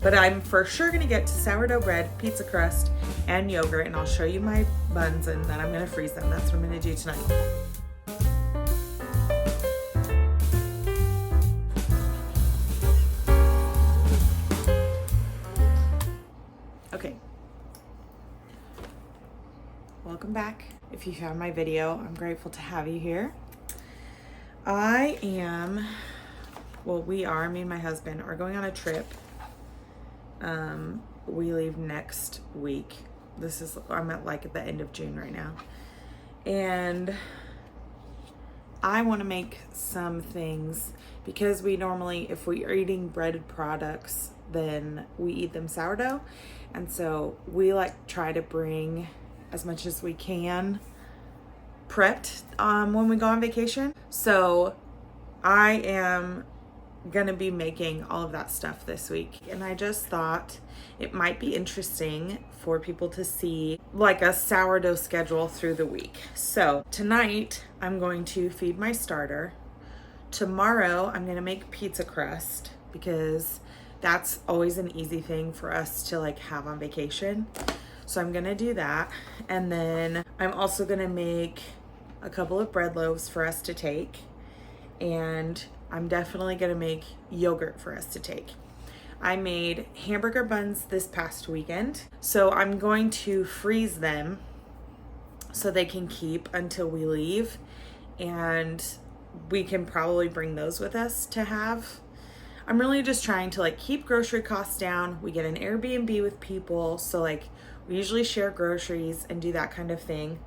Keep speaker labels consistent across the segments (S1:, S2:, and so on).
S1: But I'm for sure gonna get to sourdough bread, pizza crust, and yogurt, and I'll show you my buns, and then I'm gonna freeze them. That's what I'm gonna do tonight. Okay. Welcome back. If you found my video, I'm grateful to have you here. Me and my husband are going on a trip. We leave next week. I'm at like at the end of June right now. And I want to make some things because we normally, if we are eating breaded products, then we eat them sourdough. And so we like try to bring as much as we can prepped when we go on vacation. So I am gonna be making all of that stuff this week, and I just thought it might be interesting for people to see like a sourdough schedule through the week. So tonight I'm going to feed my starter. Tomorrow I'm gonna make pizza crust because that's always an easy thing for us to like have on vacation. So I'm gonna do that, and then I'm also gonna make a couple of bread loaves for us to take, and I'm definitely gonna make yogurt for us to take. I made hamburger buns this past weekend, so I'm going to freeze them so they can keep until we leave, and we can probably bring those with us to have. I'm really just trying to like keep grocery costs down. We get an Airbnb with people, so like we usually share groceries and do that kind of thing.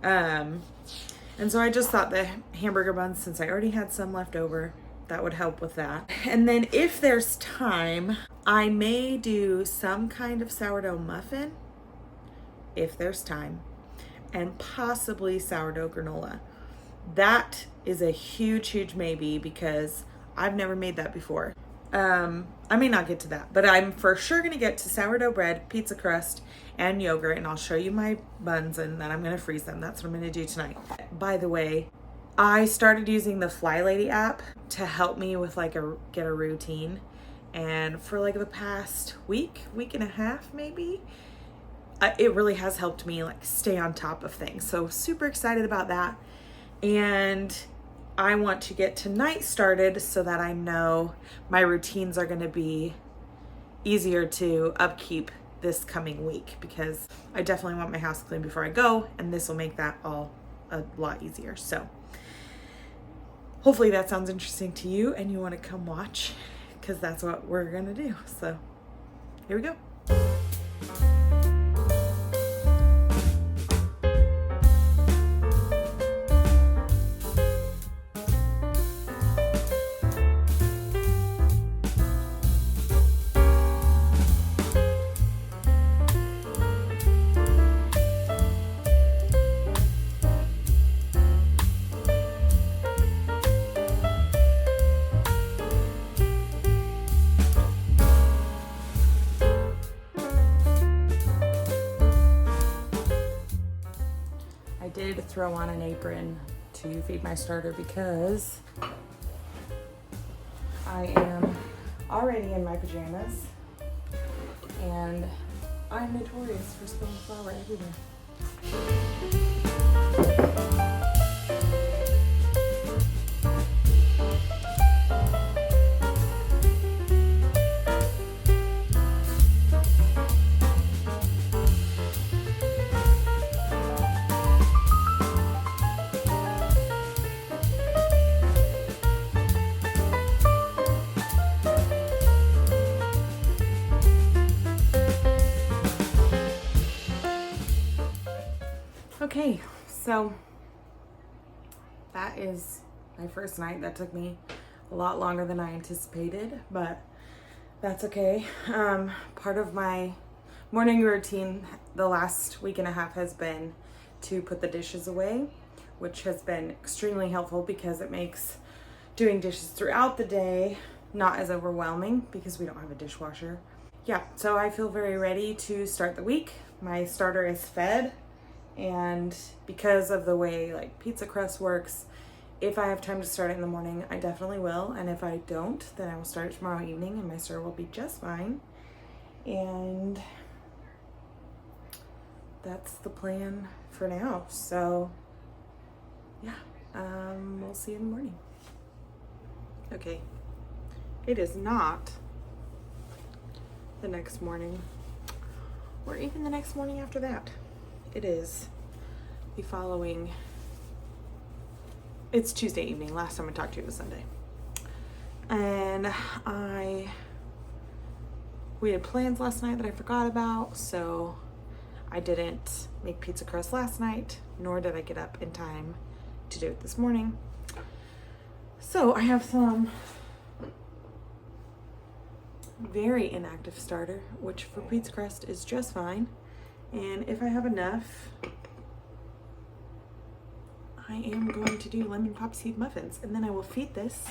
S1: And so I just thought the hamburger buns, since I already had some left over, that would help with that. And then if there's time, I may do some kind of sourdough muffin, if there's time, and possibly sourdough granola. That is a huge, huge maybe because I've never made that before. I may not get to that, but I'm for sure gonna get to sourdough bread, pizza crust, and yogurt, and I'll show you my buns, and then I'm gonna freeze them. That's what I'm gonna do tonight. By the way, I started using the Fly Lady app to help me with like get a routine, and for like the past week and a half maybe, it really has helped me like stay on top of things. So super excited about that, and I want to get tonight started so that I know my routines are going to be easier to upkeep this coming week, because I definitely want my house clean before I go, and this will make that all a lot easier. So hopefully that sounds interesting to you and you want to come watch, because that's what we're going to do. So here we go. I did throw on an apron to feed my starter because I am already in my pajamas and I'm notorious for spilling flour everywhere. Okay, so that is my first night. That took me a lot longer than I anticipated, but that's okay. Part of my morning routine the last week and a half has been to put the dishes away, which has been extremely helpful because it makes doing dishes throughout the day not as overwhelming because we don't have a dishwasher. Yeah, so I feel very ready to start the week. My starter is fed. And because of the way like pizza crust works, if I have time to start it in the morning, I definitely will. And if I don't, then I will start it tomorrow evening and my starter will be just fine. And that's the plan for now. So yeah, we'll see you in the morning. Okay, it is not the next morning or even the next morning after that. It is the following, it's Tuesday evening. Last time I talked to you was Sunday. And we had plans last night that I forgot about, so I didn't make pizza crust last night, nor did I get up in time to do it this morning. So I have some very inactive starter, which for pizza crust is just fine. And if I have enough, I am going to do lemon poppy seed muffins, and then I will feed this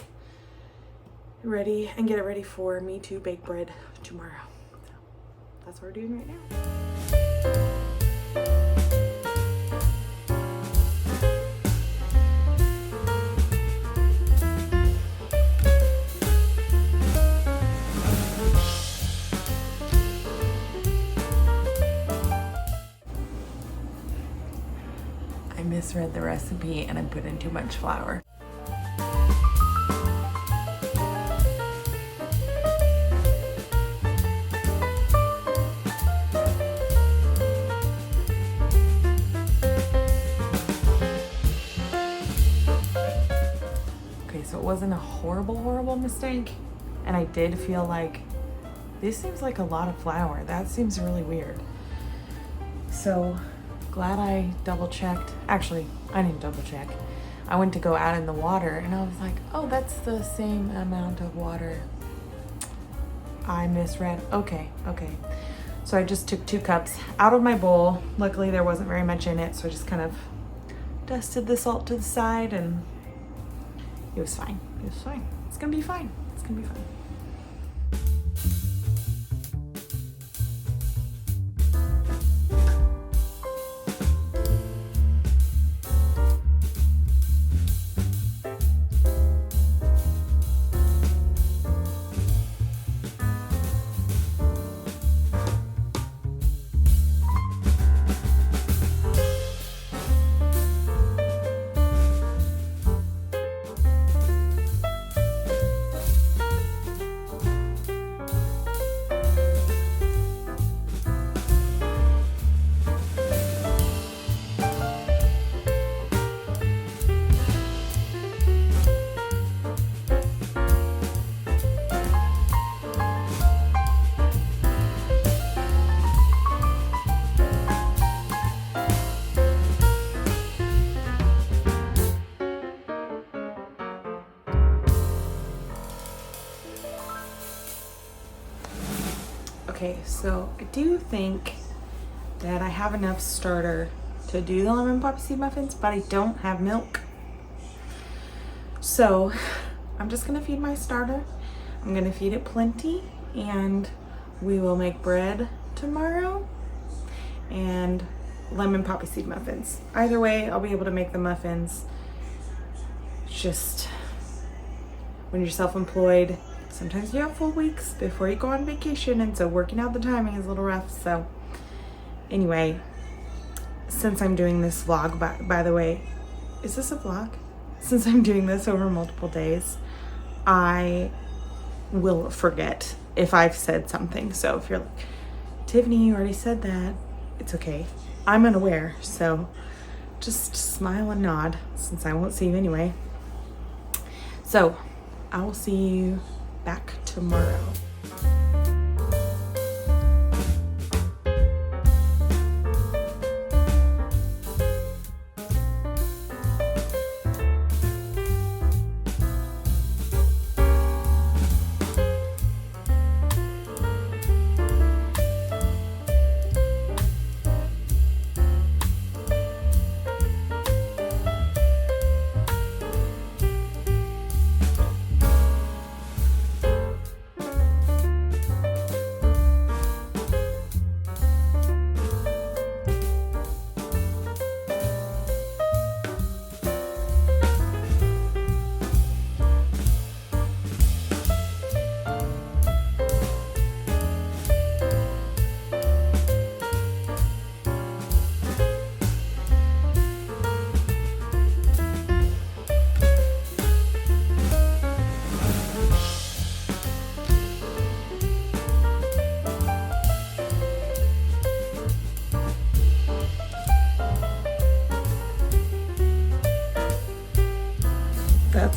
S1: ready and get it ready for me to bake bread tomorrow. So that's what we're doing right now. I misread the recipe and I put in too much flour. Okay, so it wasn't a horrible mistake. And I did feel like, this seems like a lot of flour. That seems really weird. So glad I double checked. Actually, I didn't double check. I went to go add in the water and I was like, oh, that's the same amount of water. I misread. Okay. So I just took 2 cups out of my bowl. Luckily there wasn't very much in it, so I just kind of dusted the salt to the side and it was fine. It was fine. It's gonna be fine. It's gonna be fine. Okay, so I do think that I have enough starter to do the lemon poppy seed muffins, but I don't have milk. So I'm just gonna feed my starter. I'm gonna feed it plenty and we will make bread tomorrow and lemon poppy seed muffins. Either way, I'll be able to make the muffins. It's just when you're self-employed, sometimes you have full weeks before you go on vacation, and so working out the timing is a little rough. So anyway, since I'm doing this vlog, by the way, is this a vlog? Since I'm doing this over multiple days, I will forget if I've said something. So if you're like, Tiffany, you already said that, it's okay. I'm unaware, so just smile and nod since I won't see you anyway. So I will see you back tomorrow.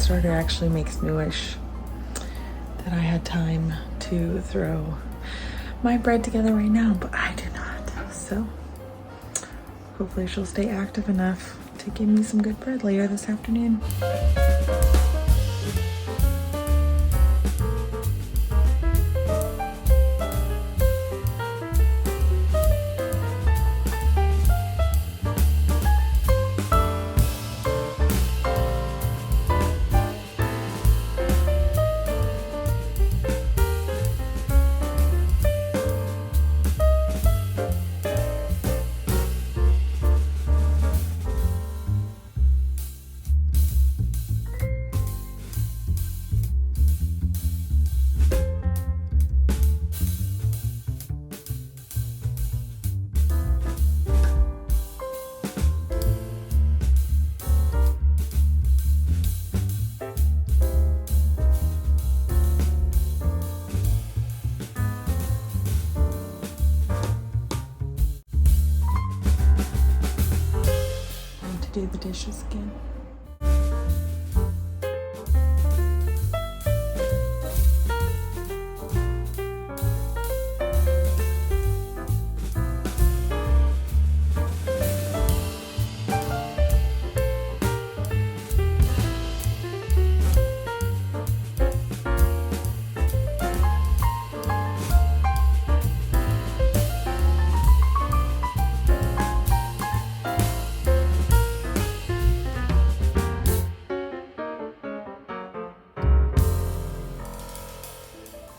S1: starter actually makes me wish that I had time to throw my bread together right now, but I do not. So hopefully she'll stay active enough to give me some good bread later this afternoon. Do the dishes again.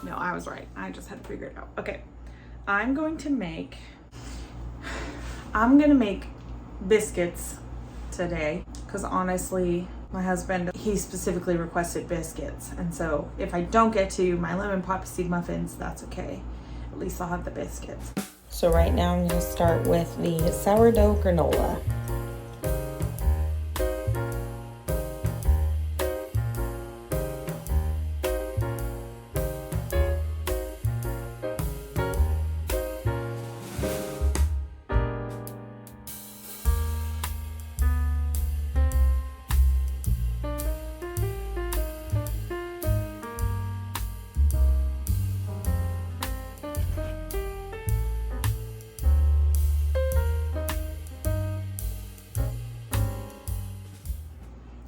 S1: No, I was right. I just had to figure it out. Okay, I'm gonna make biscuits today, because honestly, my husband, he specifically requested biscuits. And so if I don't get to my lemon poppy seed muffins, that's okay. At least I'll have the biscuits. So right now I'm gonna start with the sourdough granola.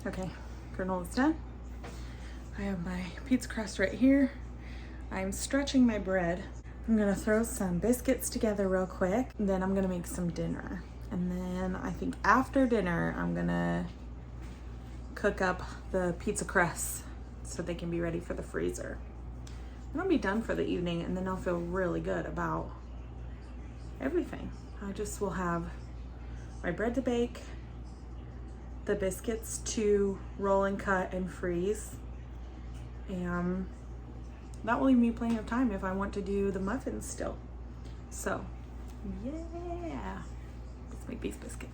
S1: Okay, granola's done. I have my pizza crust right here. I'm stretching my bread. I'm gonna throw some biscuits together real quick, and then I'm gonna make some dinner. And then I think after dinner, I'm gonna cook up the pizza crusts so they can be ready for the freezer. And I'll be done for the evening, and then I'll feel really good about everything. I just will have my bread to bake, the biscuits to roll and cut and freeze, and that will leave me plenty of time if I want to do the muffins still. So yeah, let's make these biscuits.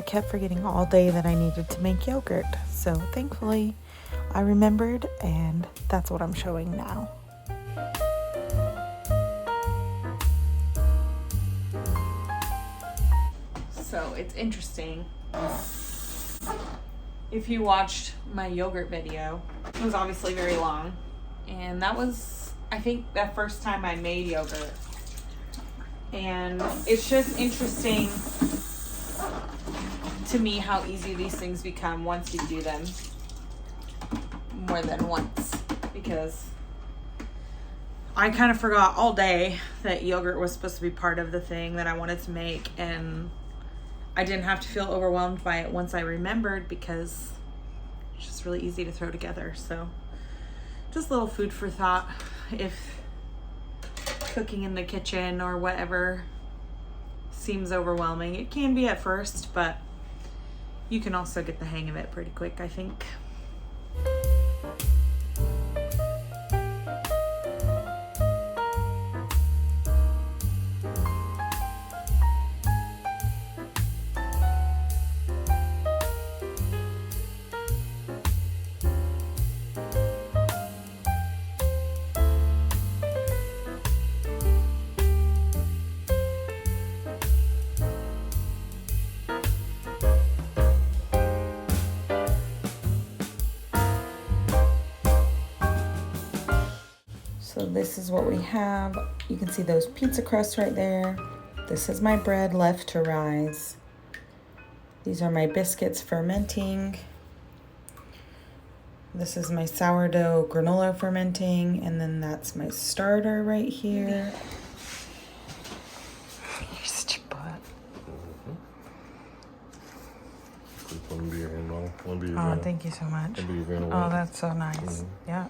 S1: Kept forgetting all day that I needed to make yogurt, so thankfully I remembered, and that's what I'm showing now. it's interesting. If you watched my yogurt video, it was obviously very long. And that was, I think, the first time I made yogurt. And it's just interesting to me how easy these things become once you do them more than once. Because I kind of forgot all day that yogurt was supposed to be part of the thing that I wanted to make, and I didn't have to feel overwhelmed by it once I remembered, because it's just really easy to throw together. So just a little food for thought if cooking in the kitchen or whatever seems overwhelming. It can be at first, but you can also get the hang of it pretty quick, I think. So this is what we have. You can see those pizza crusts right there. This is my bread left to rise. These are my biscuits fermenting. This is my sourdough granola fermenting, and then that's my starter right here. Yeast butt. Oh, thank you so much. Oh, that's so nice. Yeah.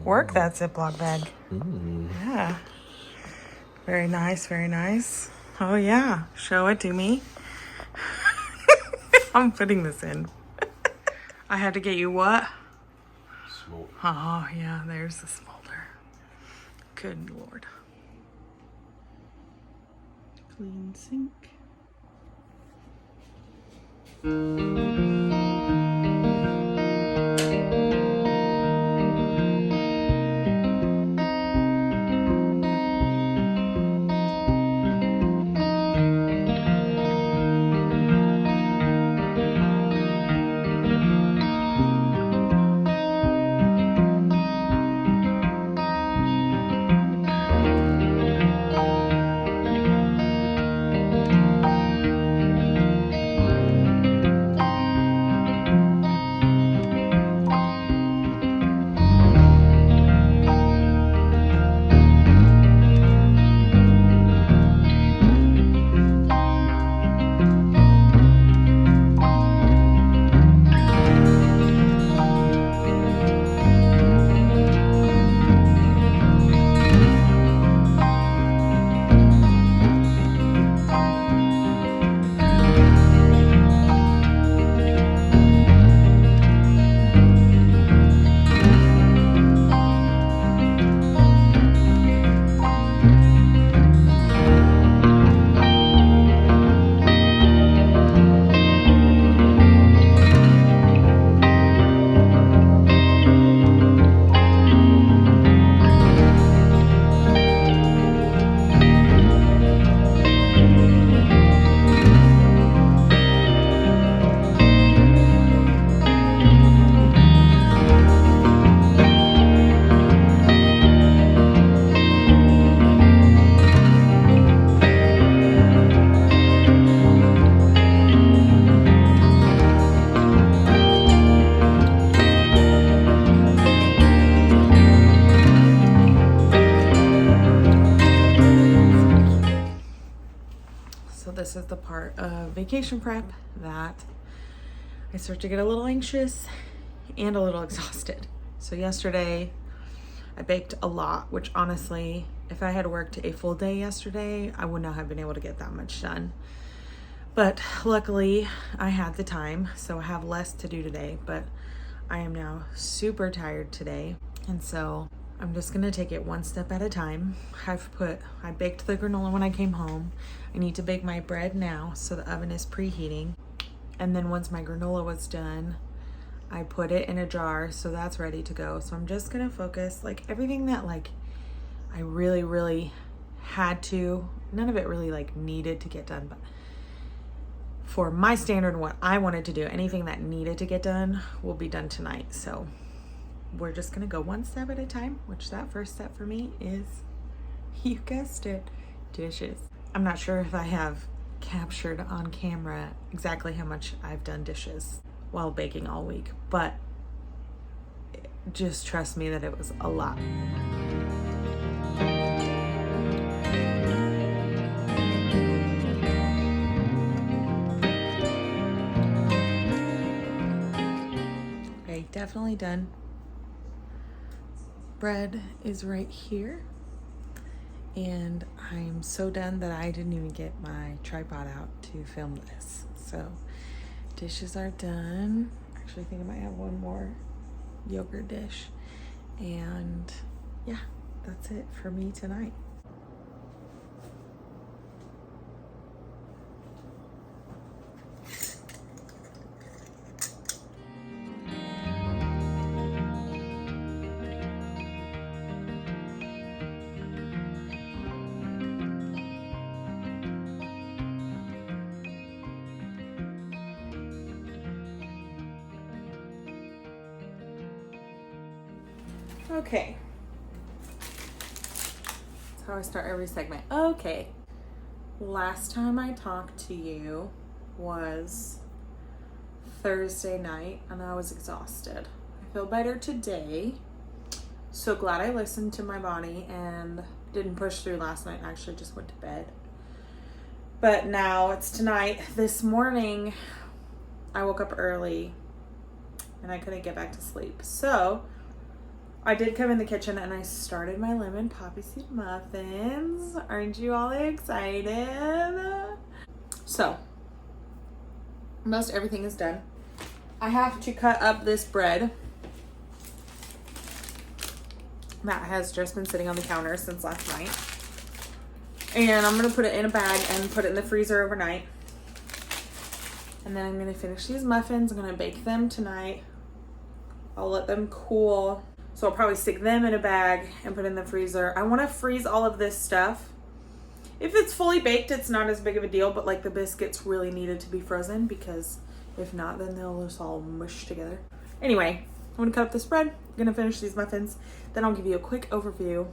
S1: Work that Ziploc bag. Yeah. Very nice, very nice. Oh yeah, show it to me. I'm putting this in. I had to get you what? Smoke. Oh yeah, there's the smolder. Good Lord. Clean sink. This is the part of vacation prep that I start to get a little anxious and a little exhausted. So yesterday I baked a lot, which honestly, if I had worked a full day yesterday, I would not have been able to get that much done. But luckily I had the time, so I have less to do today, but I am now super tired today. And so I'm just gonna take it one step at a time. I baked the granola when I came home. I need to bake my bread now, so the oven is preheating. And then once my granola was done, I put it in a jar, so that's ready to go. So I'm just gonna focus, like everything that like I really had to, none of it really like needed to get done, but for my standard, what I wanted to do, anything that needed to get done will be done tonight. So we're just gonna go one step at a time, which that first step for me is, you guessed it, dishes. I'm not sure if I have captured on camera exactly how much I've done dishes while baking all week, but just trust me that it was a lot. Okay, definitely done. Bread is right here. And I'm so done that I didn't even get my tripod out to film this. So dishes are done. Actually, I think I might have one more yogurt dish. And yeah, that's it for me tonight. Okay. That's how I start every segment. Okay. Last time I talked to you was Thursday night and I was exhausted. I feel better today. So glad I listened to my body and didn't push through last night and actually just went to bed. But now it's tonight. This morning I woke up early and I couldn't get back to sleep. So I did come in the kitchen and I started my lemon poppy seed muffins. Aren't you all excited? So, most everything is done. I have to cut up this bread that has just been sitting on the counter since last night. And I'm gonna put it in a bag and put it in the freezer overnight. And then I'm gonna finish these muffins. I'm gonna bake them tonight. I'll let them cool. So I'll probably stick them in a bag and put it in the freezer. I want to freeze all of this stuff. If it's fully baked, it's not as big of a deal, but like the biscuits really needed to be frozen because if not, then they'll just all mush together. Anyway, I'm going to cut up this bread. I'm going to finish these muffins. Then I'll give you a quick overview.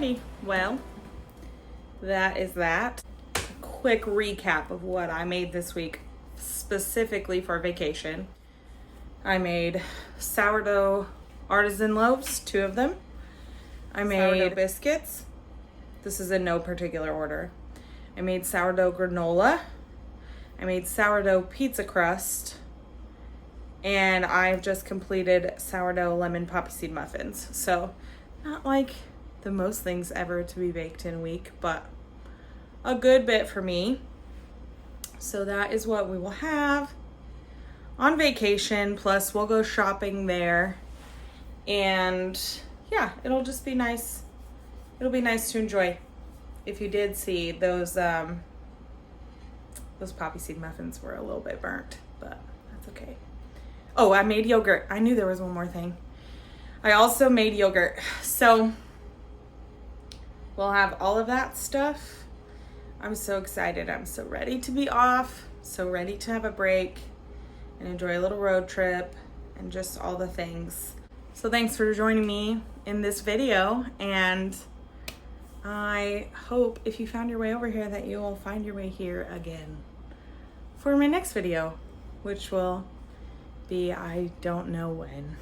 S1: Alrighty, well, that is that. Quick recap of what I made this week, specifically for vacation. I made sourdough artisan loaves, 2 of them. I made biscuits. This is in no particular order. I made sourdough granola. I made sourdough pizza crust. And I've just completed sourdough lemon poppy seed muffins. So, not like the most things ever to be baked in a week, but a good bit for me. So that is what we will have on vacation. Plus we'll go shopping there. And yeah, it'll just be nice. It'll be nice to enjoy. If you did see those poppy seed muffins were a little bit burnt, but that's okay. Oh, I made yogurt. I knew there was one more thing. I also made yogurt. So we'll have all of that stuff. I'm so excited. I'm so ready to be off. So ready to have a break and enjoy a little road trip and just all the things. So thanks for joining me in this video. And I hope if you found your way over here that you will find your way here again for my next video, which will be, I don't know when.